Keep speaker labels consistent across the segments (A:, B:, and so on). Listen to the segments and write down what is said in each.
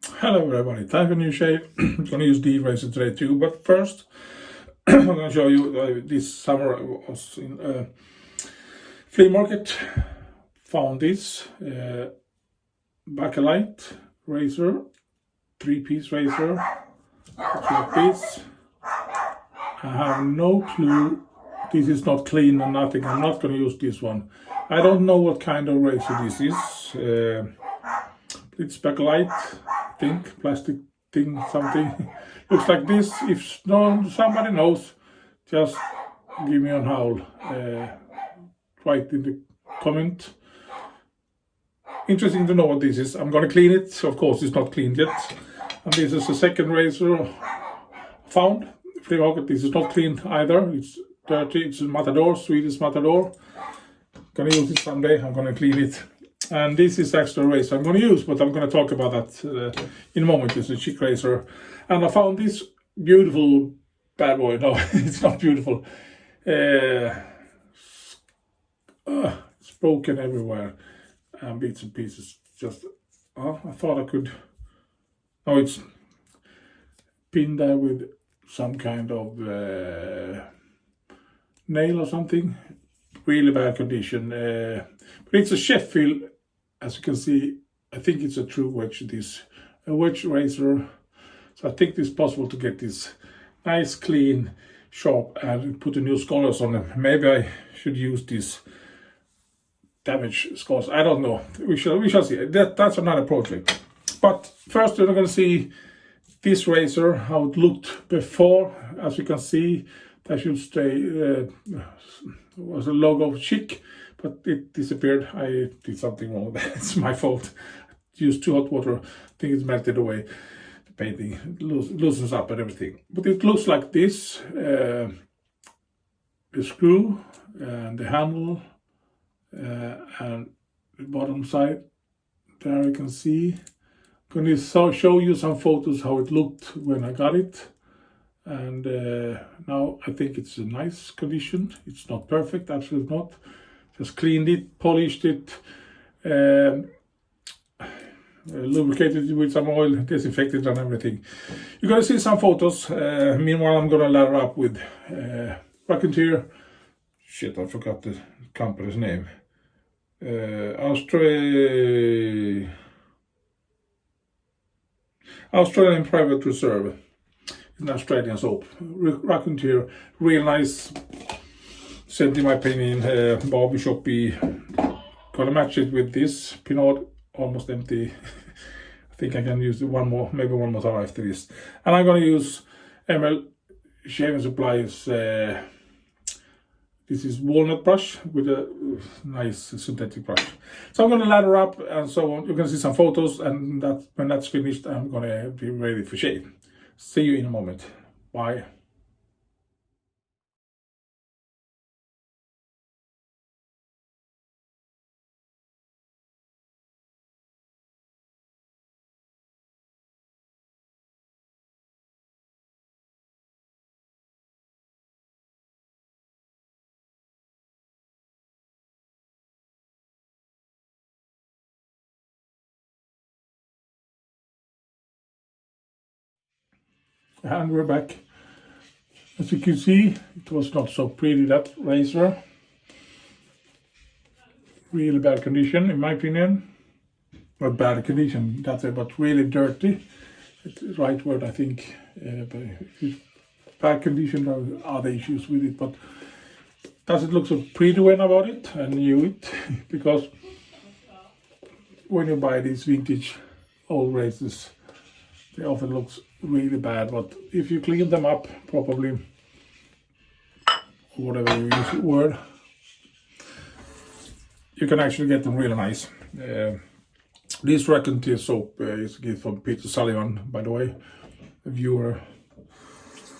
A: Hello everybody, time for a new shave. I'm going to use the razor today too, but first I'm going to show you this summer I was in a flea market, found this bakelite razor, 3-piece razor, like this. I have no clue, this is not clean or nothing, I'm not going to use this one. I don't know what kind of razor this is. It's bakelite, I think, plastic thing, something. Looks like this. If somebody knows, just give me a howl. Write in the comment. Interesting to know what this is. I'm gonna clean it. Of course, it's not cleaned yet. And this is the second razor found. Flea market. This is not clean either. It's dirty. It's a Matador, Swedish Matador. Gonna use it someday. I'm gonna clean it. And this is actually a razor I'm going to use, but I'm going to talk about that in a moment. It's a Schick razor. And I found this beautiful bad boy. No, it's not beautiful. It's broken everywhere. And bits and pieces. Just, I thought I could... No, it's pinned there with some kind of nail or something. Really bad condition. But it's a Sheffield. As you can see, I think it's a true wedge, a wedge razor. So I think it's possible to get this nice, clean, sharp, and put the new scholars on them. Maybe I should use these damaged scholars. I don't know. We shall see. That's another project. But first, we're going to see this razor, how it looked before. As you can see, that should stay. Was a logo of Schick. But it disappeared. I did something wrong. It's my fault. I used too hot water. I think it's melted away. The painting loosens up and everything. But it looks like this. The screw and the handle and the bottom side. There you can see. I'm going to show you some photos how it looked when I got it. And now I think it's a nice condition. It's not perfect, absolutely not. Just cleaned it, polished it, lubricated it with some oil, disinfected and everything. You're going to see some photos. Meanwhile, I'm going to ladder up with Raconteur. Shit, I forgot the company's name. Australian Private Reserve. It's an Australian soap. Raconteur, real nice. Sent in my opinion, barbershop-y. Gonna match it with this Pinaud, almost empty. I think I can use one more, maybe one more time after this. And I'm gonna use ML Shaving Supplies. This is walnut brush with a nice synthetic brush. So I'm gonna ladder up and so on. You're gonna see some photos, and when that's finished, I'm gonna be ready for shave. See you in a moment. Bye. And we're back. As you can see, it was not so pretty, that razor. Really bad condition, in my opinion. Not bad condition, that's it, but really dirty. It's the right word, I think. But bad condition, there are other issues with it. But does it look so pretty when I bought it? I knew it. Because when you buy these vintage old razors, they often look really bad, but if you clean them up properly, or whatever you use the word, you can actually get them really nice. This Raconteur soap is a gift from Sullivan, by the way, a viewer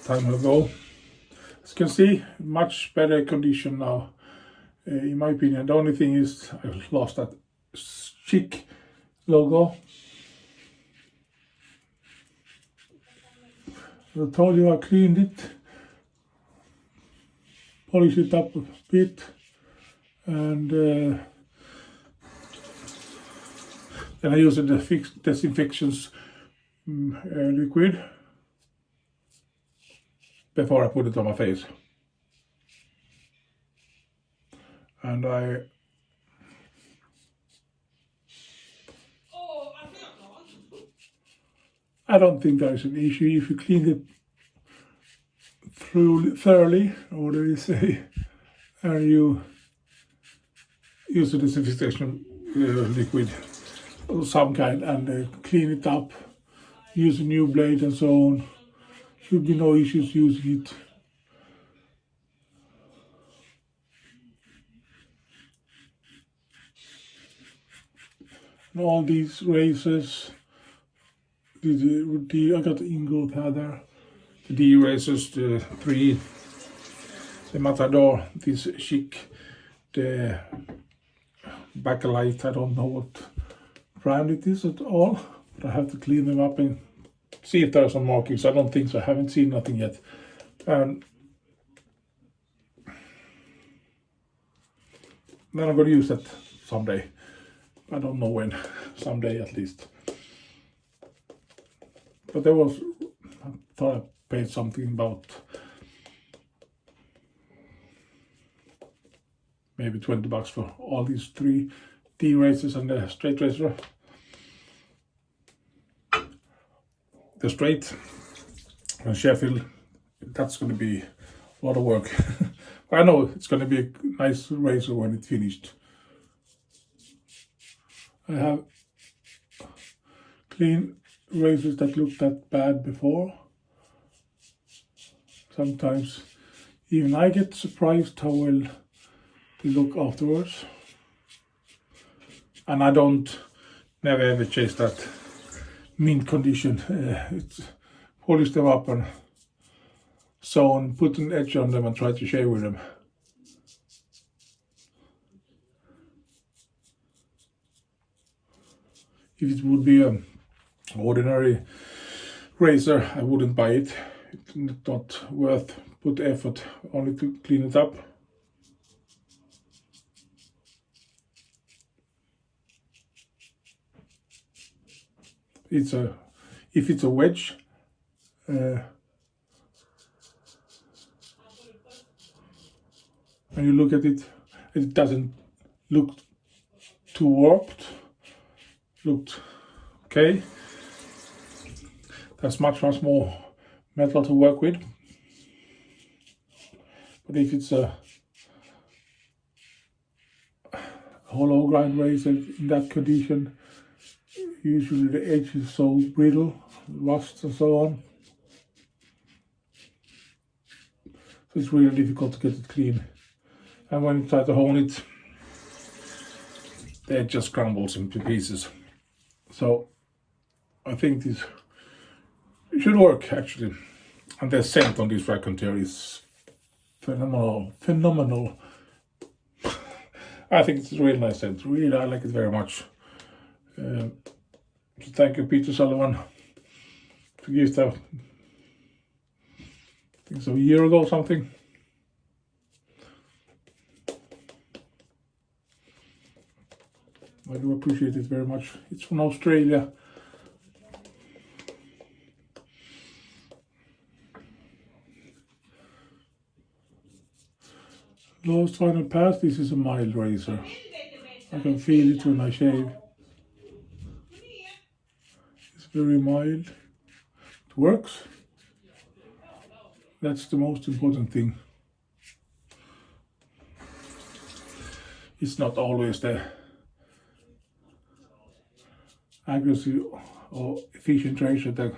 A: time ago. As you can see, much better condition now, in my opinion. The only thing is I lost that Schick logo. I told you I cleaned it, polished it up a bit, and then I used the disinfections liquid before I put it on my face. And I don't think there is an issue if you clean it thoroughly, or do you say, and you use a disinfection liquid of some kind and clean it up, use a new blade and so on. Should be no issues using it. And all these razors, I got the ingrowth hair there. The D razors, the 3, the Matador, this Schick, the Bakelite, I don't know what brand it is at all, but I have to clean them up and see if there are some markings. I don't think so, I haven't seen nothing yet. And then I'm going to use that someday. I don't know when, someday at least. But there was, I thought I paid something about maybe $20 for all these 3 D razors and the straight razor. The straight and Sheffield, that's going to be a lot of work. I know it's going to be a nice razor when it's finished. I have clean razors that looked that bad before. Sometimes even I get surprised how well they look afterwards. And I never ever chase that mint condition. It's polish them up and so on, put an edge on them and try to shave with them. If it would be an ordinary razor, I wouldn't buy it. It's not worth put effort only to clean it up. If it's a wedge, and you look at it, it doesn't look too warped. Looked okay. There's much more metal to work with. But if it's a hollow grind razor in that condition, usually the edge is so brittle, rust and so on. So it's really difficult to get it clean. And when you try to hone it, the edge just crumbles into pieces. So I think this should work actually. And the scent on this Raconteur is phenomenal. I think it's a really nice scent. Really, I like it very much. So thank you, Peter Sullivan, to give that. I think it's a year ago or something. I do appreciate it very much. It's from Australia. Last final pass, this is a mild razor. I can feel it when I shave. It's very mild. It works. That's the most important thing. It's not always the aggressive or efficient razor that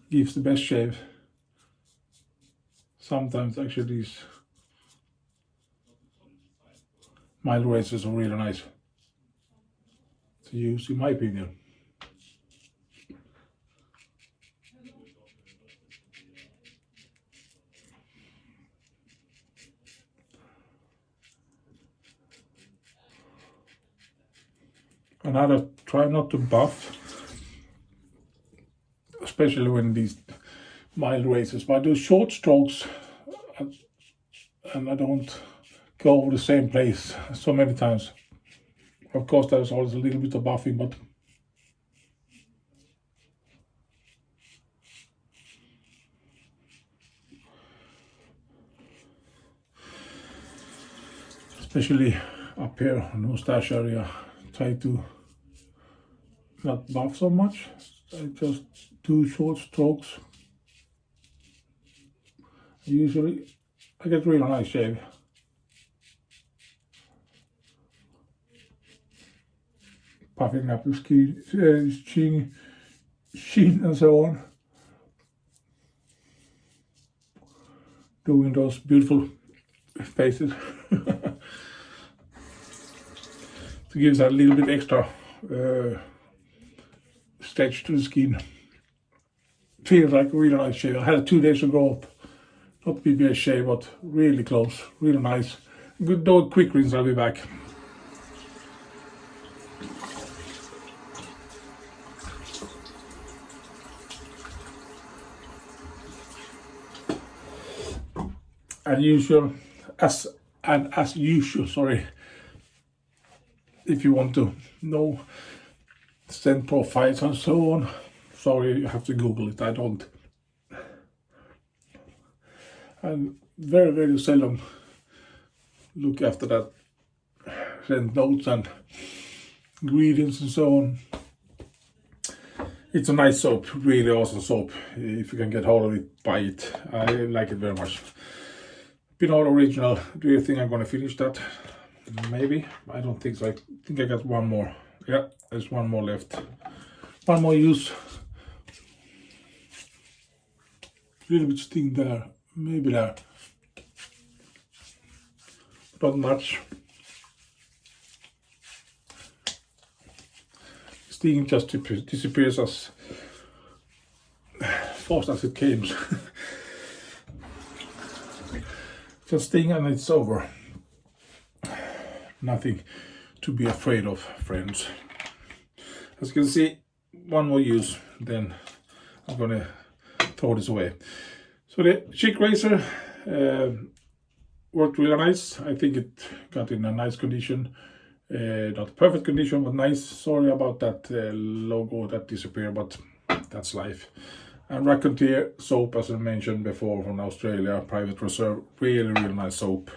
A: gives the best shave. Sometimes actually these mild razors are really nice to use, in my opinion. And I try not to buff, especially when these mild razors, but I do short strokes and I don't go over the same place so many times. Of course, there's always a little bit of buffing, but especially up here on the mustache area. Try to not buff so much. I just do short strokes. Usually I get really nice shave. Puffing up the skin, sheen and so on. Doing those beautiful faces. To give that a little bit extra stretch to the skin. Feels like a really nice shave. I had it 2 days ago. Not BBA shave, but really close, really nice. Good, though, quick rinse. I'll be back. As usual, sorry. If you want to know scent profiles and so on, sorry, you have to Google it. I don't. And very, very seldom look after that scent notes and ingredients and so on. It's a nice soap, really awesome soap. If you can get hold of it, buy it. I like it very much. Pinaud original. Do you think I'm gonna finish that? Maybe. I don't think so. I think I got one more. Yeah, there's one more left. One more use. A little bit sting there. Maybe there. Not much. Sting just disappears as fast as it came. Just sting and it's over. Nothing to be afraid of, friends. As you can see, one more use, then I'm gonna throw this away. So the Schick razor worked really nice. I think it got in a nice condition. Not perfect condition, but nice. Sorry about that logo that disappeared, but that's life. And Raconteur soap, as I mentioned before, from Australia, private reserve, really, really nice soap.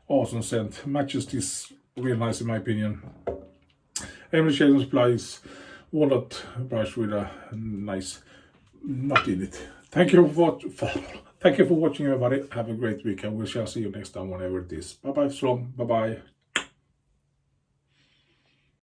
A: Awesome scent, matches this real nice in my opinion. Emily Shades Supplies walnut brush with a nice knot in it. Thank you for watching, everybody. Have a great weekend. We shall see you next time, whenever it is. Bye bye, Slom. Bye bye.